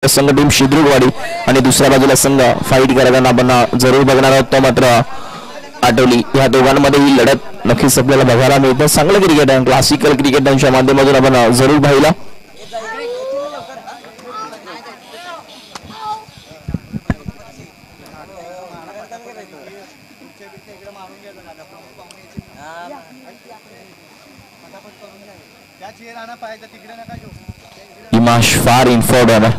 संघ टीम शिद्रुकवाडी आणि दुसऱ्या बाजूला संघ फाईट करताना आपण जरूर बघणार आहोत. तो मात्र आठवली. या दोघांमध्ये ही लढत नक्कीच आपल्याला बघायला मिळते. चांगलं क्रिकेट आहे, क्लासिकल क्रिकेटच्या माध्यमातून आपण जरूर पाहिला. इमाश फार in form.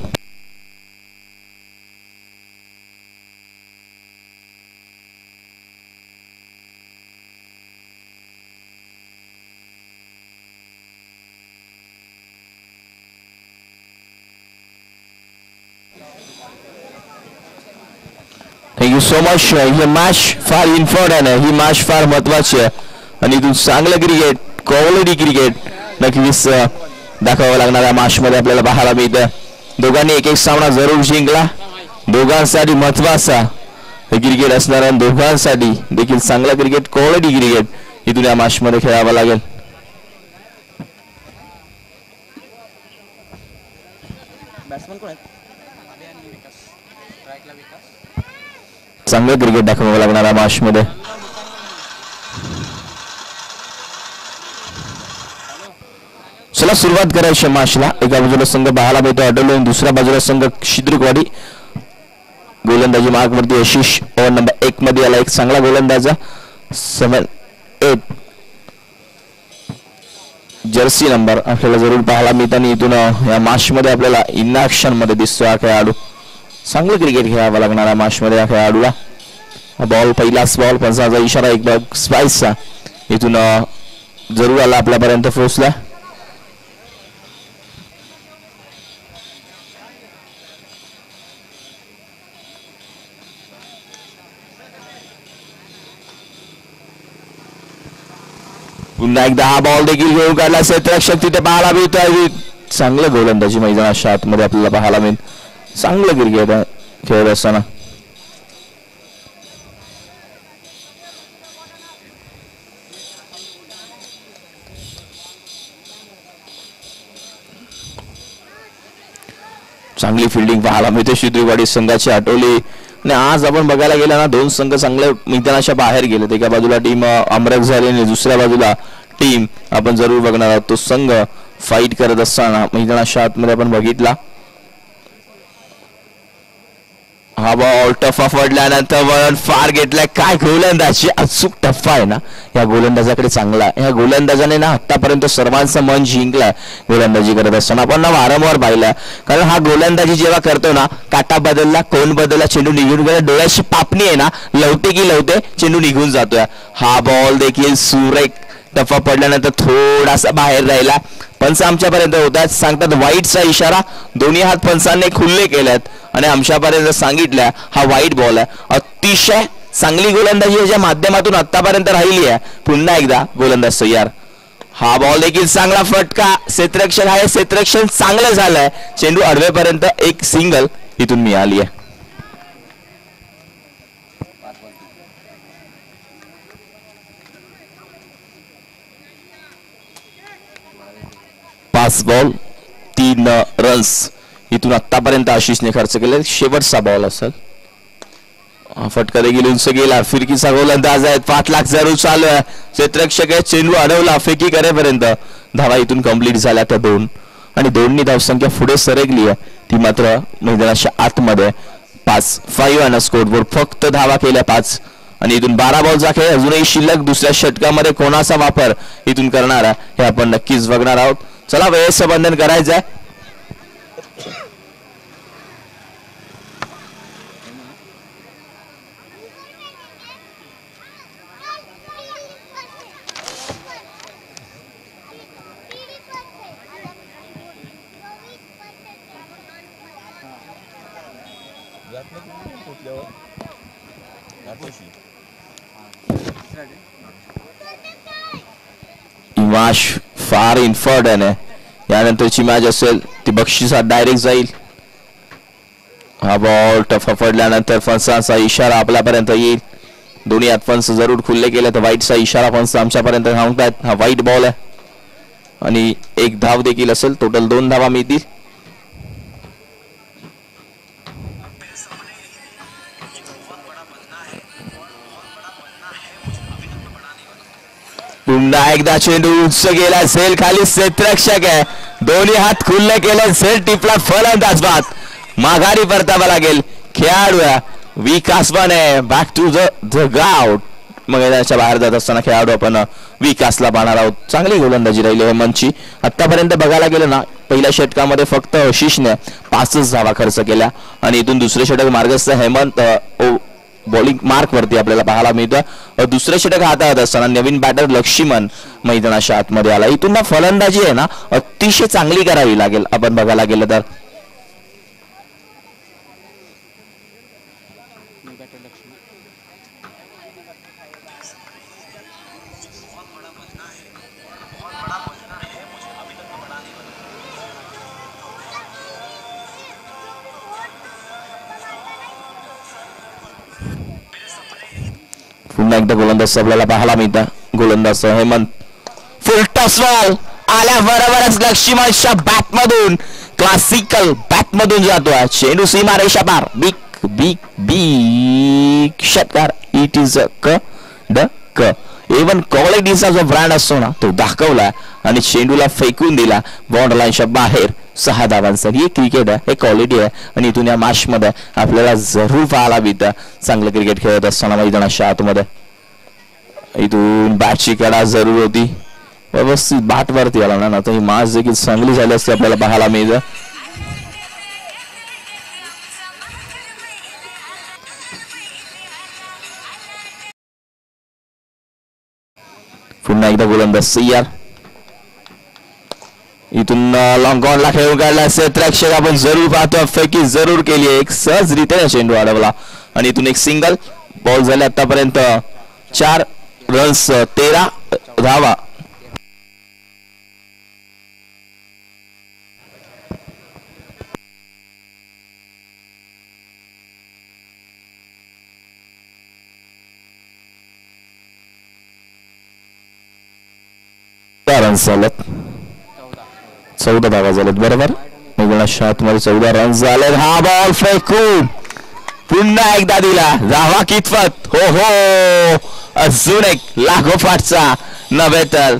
Thank you so much. He match फार इम्पॉर्टंट आहे. ही मॅच फार महत्वाची आहे आणि इथून चांगलं क्रिकेट, क्वालिटी क्रिकेट नक्कीच दाखवावं लागणार या मॅच मध्ये आपल्याला पाहायला मिळतं. दोघांनी एक एक सामना जरूर जिंकला. दोघांसाठी महत्वाचा हे क्रिकेट असणार आहे. दोघांसाठी देखील चांगलं क्रिकेट, क्वालिटी क्रिकेट इथून या मॅच मध्ये खेळावं लागेल. चांगलं क्रिकेट दाखवावं लागणार या मॅच मध्ये. चला सुरुवात करायची मॅचला. एका बाजूला संघ पाहायला मिळतो आठवले, दुसऱ्या बाजूला संघ शिद्रुकवाडी. गोलंदाजी मार्ग वरती यशिष ओव्हर नंबर 1 मध्ये आला. एक चांगला गोलंदाजा 7-8 जर्सी नंबर आपल्याला जरूर पाहायला मिळताना इथून या मॅच मध्ये आपल्याला इन ऍक्शन मध्ये दिसतो हा खेळाडू. चांगलं क्रिकेट खेळावं लागणार या मॅच मध्ये या खेळाडूला. बॉल पहिलाच बॉल, पंचाचा इशारा एक बॉल स्पाइसचा इथून जरूर आला, आपल्यापर्यंत पोहोचला. पुन्हा एकदा हा बॉल देखील घेऊन काढला. क्षेत्ररक्षक तिथे पाहायला मिळतोय. चांगलं गोलंदाजी मैदानाच्या आतमध्ये आपल्याला पाहायला मिळेल. चांगलं क्रिकेट खेळत असताना चांगली फिल्डिंग पाहायला मिळते शिद्रुकवाडी संघाची आठवली. आणि आज आपण बघायला गेला ना, दोन संघ चांगले मैदानाच्या बाहेर गेलेत. एका बाजूला टीम अमरक झाली आणि दुसऱ्या बाजूला टीम आपण जरूर बघणार आहोत तो संघ फाईट करत असताना मैदानाच्या आतमध्ये आपण बघितला. हा बॉल टफा पडल्यानंतर वळण फार घेतलाय. काय गोलंदाजी अचूक टप्पा आहे ना या गोलंदाजाकडे चांगला. या गोलंदाजाने ना आतापर्यंत सर्वांचं मन जिंकलंय गोलंदाजी करत असताना. आपण ना वारंवार पाहिलं, कारण हा गोलंदाजी जेव्हा करतो ना, काटा बदलला, कोण बदलला, चेंडू निघून गेला, डोळ्याची पापणी आहे ना, लवते की लवते चेंडू निघून जातोय. हा बॉल देखील सुरेख टप्पा पडल्यानंतर थोडासा बाहेर राहिला. पंच आमच्यापर्यंत होतात, सांगतात वाईटचा इशारा. दोन्ही हात पंचांनी खुल्ले केलेत आणि आमच्यापर्यंत सांगितलं हा वाईट बॉल आहे. अतिशय चांगली गोलंदाजी याच्या माध्यमातून आतापर्यंत राहिली आहे. पुन्हा एकदा गोलंदाज तयार. हा बॉल देखील चांगला फटका. क्षेत्ररक्षक आहे, क्षेत्ररक्षण चांगलं झालंय. चेंडू अडवेपर्यंत एक सिंगल इथून मिळाली आहे. पाच बॉल 3 रन्स इथून आतापर्यंत आशिषने खर्च केले. शेवटचा बॉल असेल. फटका देखील उंच गेला. फिरकीचा गोलंदाज आहे. 5 लाख जरूर चालू आहे. क्षेत्ररक्षक आहे, चेंडू अडवला. फेकी करेपर्यंत धावा इथून कंप्लीट झाल्या त्या 2 आणि 2नी धावसंख्या पुढे सरकली आहे. ती मात्र मैदानाच्या आतमध्ये 5 आणि स्कोरबोर्ड फक्त धावा केल्या 5 आणि इथून 12 बॉलचा खेळ अजूनही शिल्लक. दुसऱ्या षटकामध्ये कोणाचा वापर इथून करणार आहे हे आपण नक्कीच बघणार आहोत. चला वेळेचं बंधन करायचं आहे. इमाश फार इन्फॉर्टंट आहे. यानंतरची मॅच असेल ती बक्षिसात डायरेक्ट जाईल. हा बॉल टफा पडल्यानंतर फणसाचा इशारा आपल्यापर्यंत येईल. दोन्ही हात फणस जरूर खुल्ले केले तर वाईटचा इशारा फणस आमच्यापर्यंत सांगतायत. हा वाईट बॉल आहे आणि एक धाव देखील असेल. टोटल 2 धावा मिळतील. पुन्हा एकदा चेंडू उंच गेला, झेल खाली क्षेत्ररक्षक आहे, दोन्ही हात खुल्ले केले, झेल टिपला, फलंदाज बाद, माघारी परतावा लागेल. खेळाडू विकास पण आहे, बॅक टू द गाव. मग त्याच्या बाहेर जात असताना खेळाडू आपण विकासला पाहणार आहोत. चांगली गोलंदाजी राहिली हेमंतची आतापर्यंत. बघायला गेलं ना पहिल्या षटकामध्ये फक्त आशिषने 5 धावा खर्च केल्या आणि इथून दुसरे षटक मार्गस्थ हेमंत बॉलिंग मार्क वरती आपल्याला पाहायला मिळतं. दुसरे षटक हातात असताना नवीन बॅटर लक्ष्मण मैदानाच्या आतमध्ये आला. इथून ना फलंदाजी आहे ना अतिशय चांगली करावी लागेल आपण बघायला गेलं तर. पुन्हा एकदा गोलंदाज आपल्याला पाहायला मिळतं. गोलंदाज हेमंत फुल टॉस बॉल आल्याबरोबरच लक्ष्मणच्या बॅट मधून क्लासिकल बॅट मधून जातोय चेंडू सीमारेषा पार. बिग बिग बिग षटकार. इट इज क ड क. इव्हन क्वालिटीचा जो ब्रँड असतो ना तो दाखवला आणि चेंडूला फेकून दिला बॉन्ड लाईनच्या बाहेर. 6 धावांसाठी हे क्रिकेट आहे, हे क्वालिटी आहे आणि इथून या मॅच मध्ये आपल्याला जरूर पाहायला मिळतं चांगलं क्रिकेट खेळत असताना मैदानाच्या आतमध्ये. इथून बॅटची कडा जरूर होती, व्यवस्थित बॅट वरती आला ना तर ही मॅच देखील चांगली झाली असते आपल्याला पाहायला मिळतं. पुन्हा एकदा गोलंदाज सय्यार. इथून लॉंग ऑनला खेळून काढला क्षेत्ररक्षक आपण जरूर पाहतो, फेकी जरूर केली, एक सहज रीतीने चेंडू अडवला आणि इथून एक सिंगल. बॉल झाले आतापर्यंत 4 रन्स 13 धावा. रन्स झालेत, 14 धावा झालेत बरोबर. मैदानाच्या आतमध्ये 14 रन्स झालेत. हा बॉल फेकून पुन्हा एकदा दिला, धावा कितपत. हो हो अजून एक लागोपाठचा नव्हे तर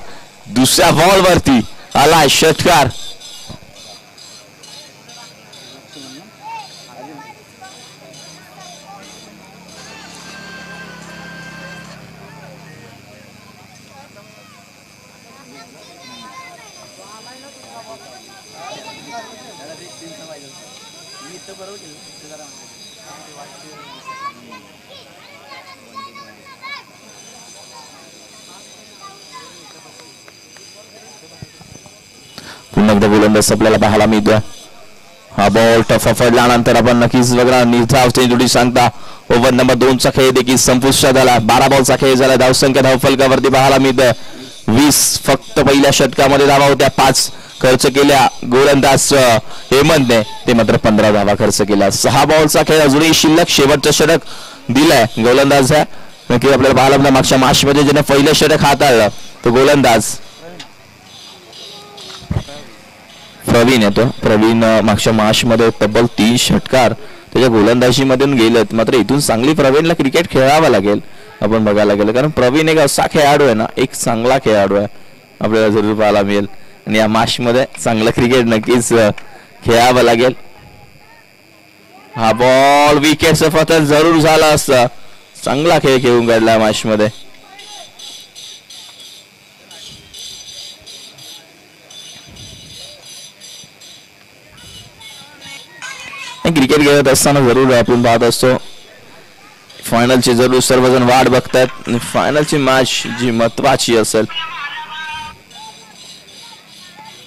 दुसऱ्या बॉल वरती आला षटकार. पुन्हा एकदा गोलंदाज आपल्याला पाहायला मिळतोय. हा बॉल टफा पडल्यानंतर आपण नक्कीच बघणार निर्धाव चेंडू सांगता. ओव्हर नंबर 2चा खेळ देखील संपुष्टात आला. 12 बॉलचा खेळ झाला. धावसंख्या धावफलकावरती पाहायला मिळतं 20. फक्त पहिल्या षटकामध्ये धावा होत्या 5 खर्च केल्या गोलंदाज हेमंतने, ते मात्र 15 धावा खर्च केल्या. 6 बॉलचा खेळ अजूनही शिल्लक. शेवटचं षटक दिलंय गोलंदाज आहे. नक्की आपल्याला पाहायला मिळतं मागच्या मॅच मध्ये ज्याने पहिलं षटक हाताळलं तो गोलंदाज प्रवीण येतो. प्रवीण मागच्या मॅच मध्ये तब्बल 3 षटकार त्याच्या गोलंदाजी मधून गेलेत. मात्र इथून चांगली प्रवीणला क्रिकेट खेळावं लागेल आपण बघायला गेलं, कारण प्रवीण एक असा खेळाडू आहे ना, एक चांगला खेळाडू आहे, आपल्याला जरूर पाहायला मिळेल आणि या मॅच मध्ये चांगलं क्रिकेट नक्कीच खेळावं लागेल. हा बॉल विकेटचं पतन जरूर झाला असता. चांगला खेळ खेळून काढला मॅच मध्ये. क्रिकेट खेळत असताना जरूर आपण पाहत असतो फायनलची जरूर सर्वजण वाट बघतात. फायनलची मॅच जी महत्वाची असेल.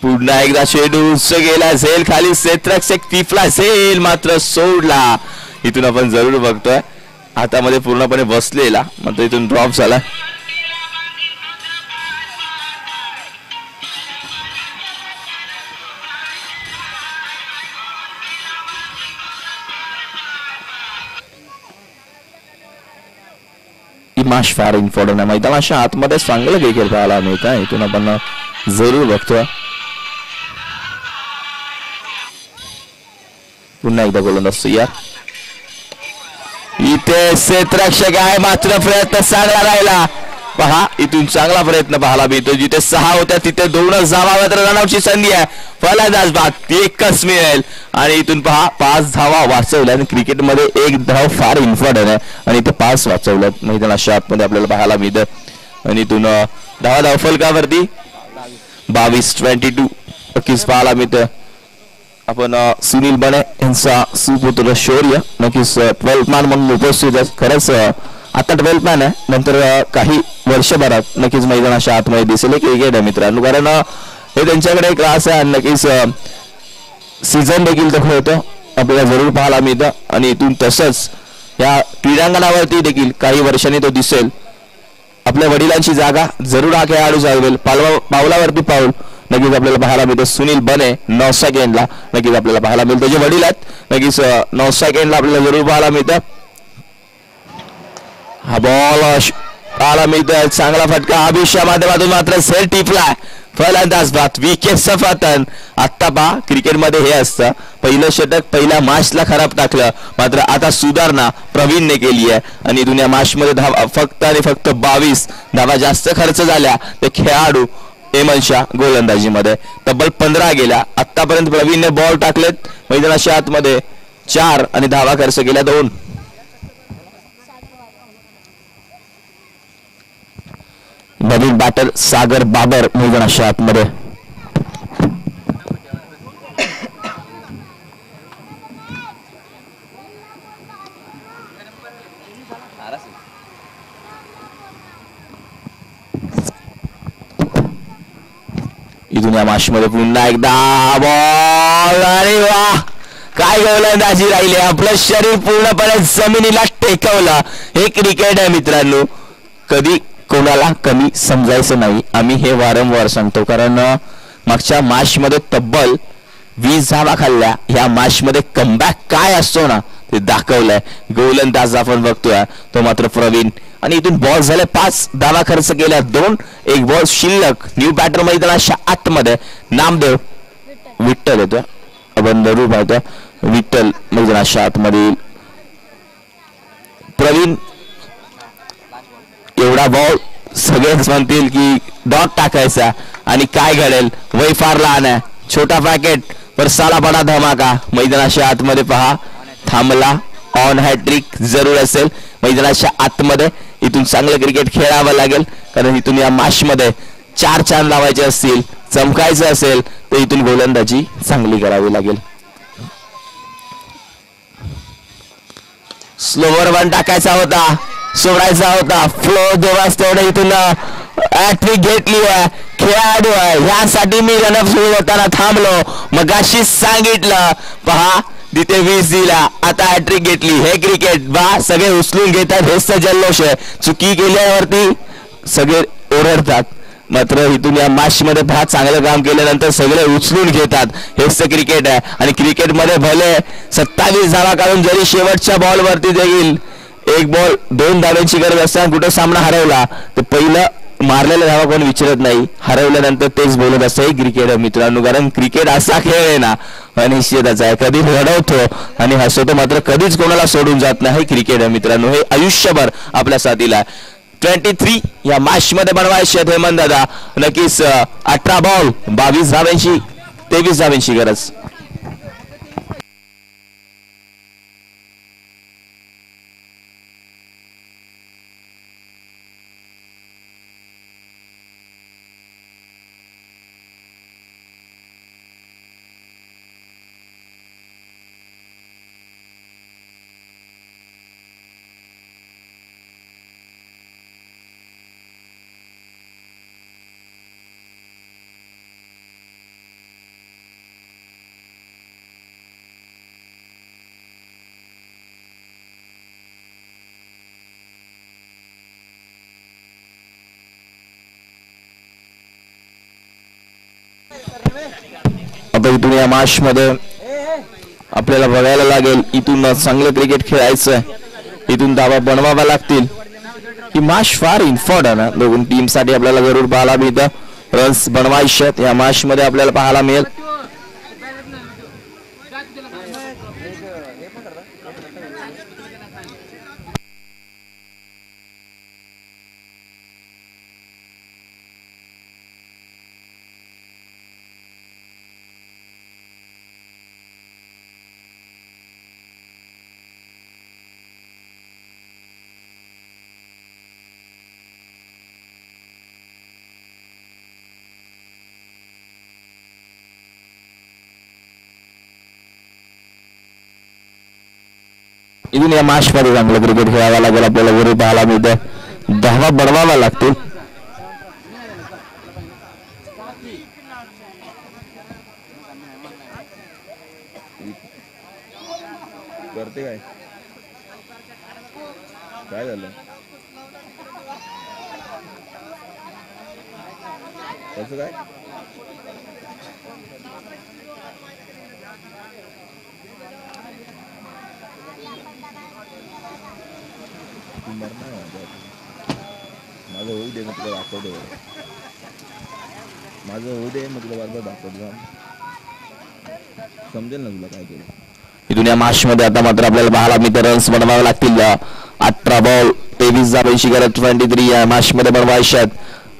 पुन्हा एकदा चेंडू उंच गेला, झेल खाली, क्षेत्ररक्षक टिपला, झेल मात्र सोडला. इथून आपण जरूर बघतोय हातामध्ये पूर्णपणे बसलेला, मात्र इथून ड्रॉप झाला. मॅच फार इम्पॉर्टंट आहे. मैदानाच्या आतमध्ये चांगलं क्रिकेट पाहायला मिळतं, इथून आपण जरूर बघतोय. पुन्हा एकदा गोलंदाज सय्यार. इथे क्षेत्ररक्षक आहे मात्र प्रयत्न चांगला राहिला. पहा इथून चांगला प्रयत्न पाहायला मिळतो. जिथे 6 होत्या तिथे 2च धावा, मात्र रनआउटची संधी आहे. फलंदाज बाद 1च मिळेल आणि इथून पहा 5 धावा वाचवल्या. क्रिकेटमध्ये 1 धाव फार इम्पॉर्टंट आहे आणि ते 5 वाचवल्यात मैदानाच्या आतमध्ये आपल्याला पाहायला मिळतं. आणि इथून धाव फलकावरती 22-22 नक्कीच पाहायला मिळतं. आपण सुनील बने यांचा सुपुत्र शौर्य नक्कीच 12th मॅन म्हणून उपस्थित आहे. खरंच आता 12th मॅन आहे, नंतर काही वर्षभरात नक्कीच मैदानाच्या आतमध्ये दिसेल. क्रिकेट आहे मित्रांनो, कारण हे त्यांच्याकडे एक क्लास आहे. नक्कीच सीझन देखील दाखवत होतं आपल्याला जरूर पाहायला मिळतं. आणि इथून तसंच या क्रीडांगणावरती देखील काही वर्षांनी तो दिसेल. आपल्या वडिलांची जागा जरूर हा खेळाडू जागवेल. पावलावरती पाऊल नक्कीच आपल्याला पाहायला मिळतं. सुनील बने 9 सेकंडला नक्कीच आपल्याला पाहायला मिळतं. जे वडील आहेत नक्कीच 9 सेकंडला आपल्याला जरूर पाहायला मिळतं. हा बॉल पाहायला मिळतं. चांगला फटका अभिषेक माध्यमातून मात्र सेट टिपलाय. फलंदाज बाद विकेटचं पतन. आत्ता पहा क्रिकेटमध्ये हे असतं, पहिलं षटक पहिल्या मॅचला खराब टाकलं, मात्र आता सुधारणा प्रवीणने केली आहे. आणि दुनिया मॅचमध्ये धावा फक्त आणि फक्त 22 धावा जास्त खर्च झाल्या. ते खेळाडू हेमंतच्या गोलंदाजीमध्ये तब्बल 15 गेल्या. आतापर्यंत प्रवीणने बॉल टाकलेत मैदानाच्या आतमध्ये 4 आणि धावा खर्च केल्या 2. नवीन बॅटर सागर बाबर मैदानाच्या आतमध्ये. इथून या मॅचमध्ये पुन्हा एकदा बॉल. अरे वा, काय गोलंदाजी राहिली. आपलं शरीर पूर्णपणे जमिनीला टेकवलं. हे क्रिकेट आहे मित्रांनो. कधी कोणाला कमी समजायचं नाही. आम्ही हे वारंवार सांगतो, कारण मागच्या मॅचमध्ये तब्बल 20 धावा खाल्ल्या. ह्या मॅचमध्ये कमबॅक काय असतो ना ते दाखवलंय. गोलंदाज आपण बघतोय तो मात्र प्रवीण. आणि इथून बॉल झाले 5 धावा खर्च केल्या 2. एक बॉल शिल्लक. न्यू बॅटर मैदानाच्या आतमध्ये नामदेव विठ्ठल येतो. आपण जरूर पाहतो विठ्ठल मैदानाच्या आतमध्ये. प्रवीण एवढा बॉल सगळेच म्हणतील की डॉट टाकायचा आणि काय घडेल. वय फार लहान आहे. छोटा पॅकेट पर साला बडा धमाका. मैदानाच्या आतमध्ये पहा थांबला. ऑन हॅट्रिक जरूर असेल मैदानाच्या आतमध्ये. इथून चांगलं क्रिकेट खेळावं लागेल, कारण इथून या मॅचमध्ये 4 चांद लावायचे असतील, चमकायचं असेल तर इथून गोलंदाजी चांगली करावी लागेल. स्लोवर वन टाकायचा होता, सोडायचा होता. फ्लो देवास तेवढे इथून हॅट्रिक घेतली आहे. खेळाडू आहे ह्यासाठी मी रनअप सुरू होताना थांबलो. मगाशी सांगितलं पहा तिथे 20 दिला, आता हॅट्रिक घेतली. हे क्रिकेट बा सगळे उचलून घेतात. हेच तर जल्लोष आहे. चुकी केल्यावरती सगळे ओरडतात, मात्र इथून या मॅचमध्ये पहा चांगलं काम केल्यानंतर सगळे उचलून घेतात. हेच तर क्रिकेट आहे. आणि क्रिकेटमध्ये भले 27 धावा काढून जरी शेवटच्या बॉलवरती देखील 1 बॉल 2 धाव्यांची गरज असताना कुठं सामना हरवला तर पहिलं मारलेला धावा कोण विचारत नाही, हरवल्यानंतर तेच बोलत असतं. हे क्रिकेट आहे मित्रांनो, कारण क्रिकेट असा खेळ आहे ना अनिश्चितच आहे. कधी रडवतो आणि हसवतो, मात्र कधीच कोणाला सोडून जात नाही. हे क्रिकेट आहे मित्रांनो, हे आयुष्यभर आपल्या साथीला. 23 या मॅच मध्ये बनवायचे आहेत हेमंत दादा. नक्कीच 18 बॉल 22 धाव्यांची 23 धाव्यांची गरज. आता इथून या मॅच मध्ये आपल्याला बघायला लागेल. इथून चांगलं क्रिकेट खेळायचं आहे, इथून धावा बनवाव्या लागतील. ही मॅच फार इम्पॉर्टंट आहे दोन टीम साठी. आपल्याला जरूर पाहायला मिळतं. रन्स बनवायचे या मॅच मध्ये आपल्याला पाहायला मिळेल. इथून या मॅच मध्ये चांगलं क्रिकेट खेळावं लागेल आपल्याला. वरी पाहायला मिळतं 10 बनवावा लागतील. करते काय काय झालं कसं काय माझं होऊ दे मग तुला दाखवतो माझं होऊ दे मग तुला बरोबर दाखवतो समजेल ना तुला काय केलं. इथून या मॅच मध्ये आता मात्र आपल्याला पाहायला मिळतं रन्स बनवावे लागतील. 18 बॉल 23 धावांची गरज 23 या मॅच मध्ये बनवायच्यात.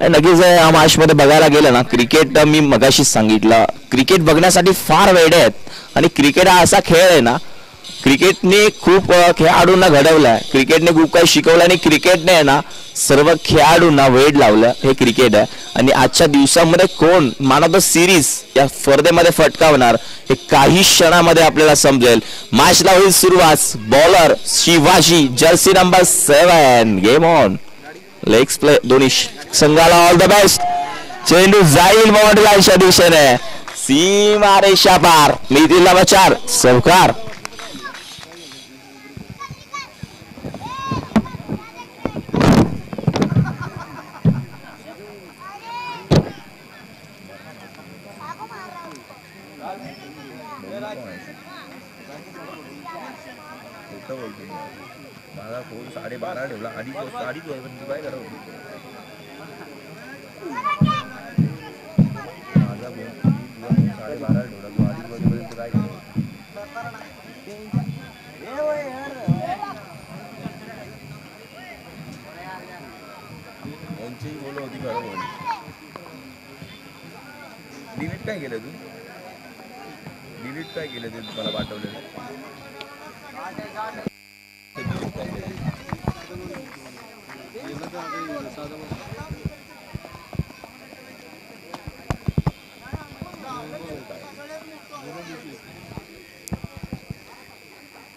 नक्कीच या मॅच मध्ये बघायला गेलं ना क्रिकेट मी मगाशीच सांगितलं क्रिकेट बघण्यासाठी फार वेडे आहेत आणि क्रिकेट हा असा खेळ आहे ना क्रिकेटने खूप खेळाडूंना घडवलाय. क्रिकेटने खूप काही शिकवलं आणि क्रिकेटने आहे ना सर्व खेळाडूंना वेड लावलं. हे क्रिकेट आहे आणि आजच्या दिवसामध्ये कोण मॅन ऑफ द सिरीज या स्पर्धेमध्ये फटकावणार हे काही क्षणामध्ये आपल्याला समजेल. मॅचला होईल सुरुवात. Bowler Shivaji Jersey number 7. Game on. Legs play दोन्ही संघाला ऑल द बेस्ट. चेंडू जाईल मोहनलालच्या दिशेने सीमा रेषा पार. मिथिला बचार चौकार. माझा फोन 12:30 ठेवला. अडीच काय करावं माझा फोन 12:30 ठेवला तू 2:30 वाजेपर्यंत काय करावं. यांचीही बोल होती खरं बोल. डिलीट काय केलं तू डिलीट काय केलं ते मला पाठवलेलं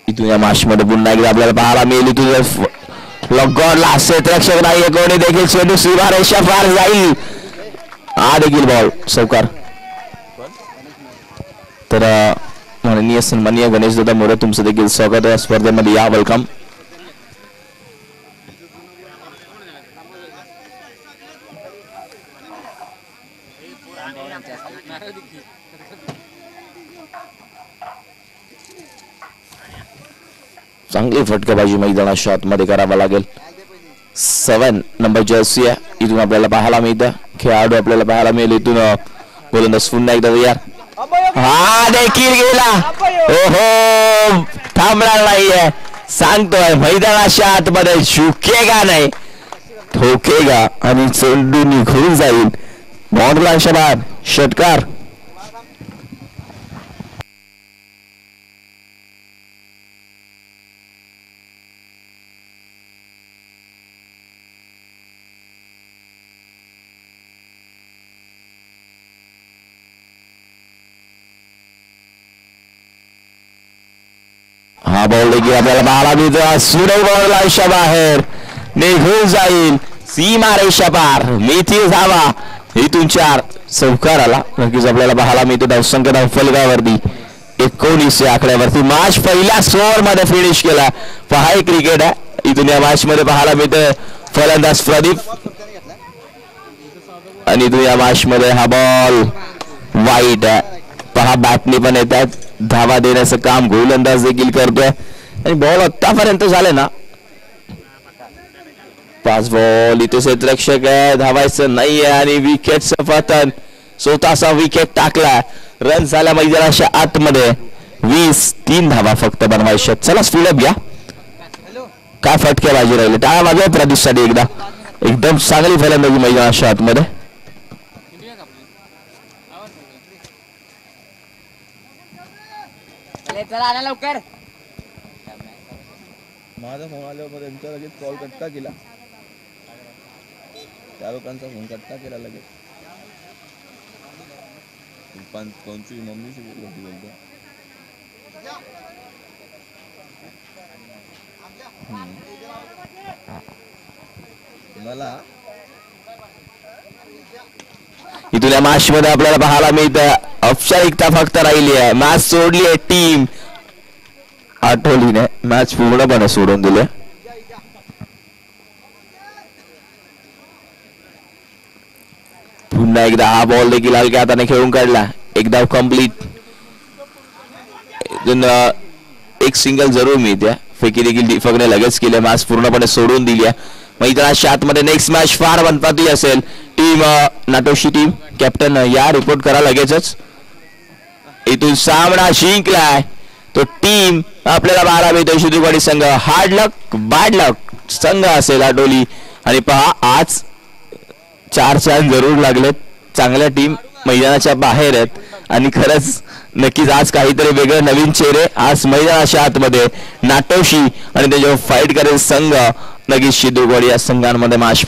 इथून या मॅच मध्ये पुन्हा एकदा आपल्याला पाहायला मिळेल. इथून लॉकगॉनला क्षेत्ररक्षक नाही कोणी देखील चेंडू सीमा रेषा पार जाईल. हा देखील बॉल चौकार. तर माननीय सन्माननीय गणेश दादा मोरे तुमचं देखील स्वागत आहे स्पर्धेमध्ये. या वेलकम. चांगली फटकेबाजी मैदानाच्या आतमध्ये करावा लागेल. 7 नंबर जर्सी आहे. इथून आपल्याला पाहायला मिळतं खेळाडू आपल्याला पाहायला मिळेल. इथून गोलंदाज पुन्हा एकदा तयार. हा देखील गेला. ओहो थांबणार नाहीये सांगतोय मैदानाच्या आतमध्ये झुकेगा नाही ठोकेगा आणि चेंडू निघून जाईल. बॉललांच्या बाहेर षटकार. हा बॉल देखील आपल्याला पाहायला मिळतो. सुरेख बॉल आयुष्या बाहेर निघून जाईल सीमा रेषा पार. मिथी धावा इथून 4 चौकार आला. नक्कीच आपल्याला पाहायला मिळतो धावसंख्या धावफलकावरती 19 या आकड्यावरती. मॅच पहिल्या ओव्हर मध्ये फिनिश केला. पहा क्रिकेट आहे. इथून या मॅच मध्ये पाहायला मिळतं फलंदाज प्रदीप आणि इथून या मॅच मध्ये हा बॉल वाईट आहे. पहा बॅटने पण येतात धावा देण्याचं काम गोलंदाज देखील करतोय आणि बॉल आतापर्यंत झाले ना 5 बॉल. इथे क्षेत्ररक्षक आहे धावायचं नाहीये आणि विकेटचं पतन. स्वतःचा विकेट टाकला. रन झाला मैदानाच्या आतमध्ये 20. 3 धावा फक्त बनवायच्या. चला स्पीड अप घ्या. काय फटकेबाजी राहिले. टाळा वाजवा प्रदीपसाठी एकदा. एकदम चांगली फलंदाजी मैदानाच्या आतमध्ये. लवकर माझा फोन आल्यावर त्यांचा लगेच कॉल कट्टा केला. त्या लोकांचा फोन कट्टा केला लगेच. 25 मम्मीशी बोलत होती बोलतो मला इथून या मॅच मध्ये आपल्याला पाहायला मिळतं औपचारिकता फक्त राहिली आहे. मॅच सोडली आहे टीम आठवलीने, मॅच पूर्णपणे सोडून दिले. पुन्हा एकदा हा बॉल देखील हलक्या हाताने खेळून काढला. एक धाव कंप्लीट. एक सिंगल जरूर मिळते. फेकी देखील दीपकने लगेच केले. मॅच पूर्णपणे सोडून दिली आहे. मैदानाच्या आतमध्ये नेक्स्ट मॅच फार बनपाती असेल. टीम नाटोशी टीम कॅप्टन या रिपोर्ट करा लगेचच. इथून सामना जिंकलाय तो टीम आपल्याला 12 मिळतो शिदुगडी संघ. हार्ड लक बॅड लक संघ असेल आटोली. आणि पहा आज 4 चांद जरूर लागलेत. चांगल्या टीम मैदानाच्या बाहेर आहेत आणि खरंच नक्कीच आज काहीतरी वेगळं नवीन चेहरे आज मैदानाच्या आतमध्ये नाटोशी आणि त्याच्यावर फाईट करेल संघ नक्कीच शिदुगडी या संघांमध्ये मॅच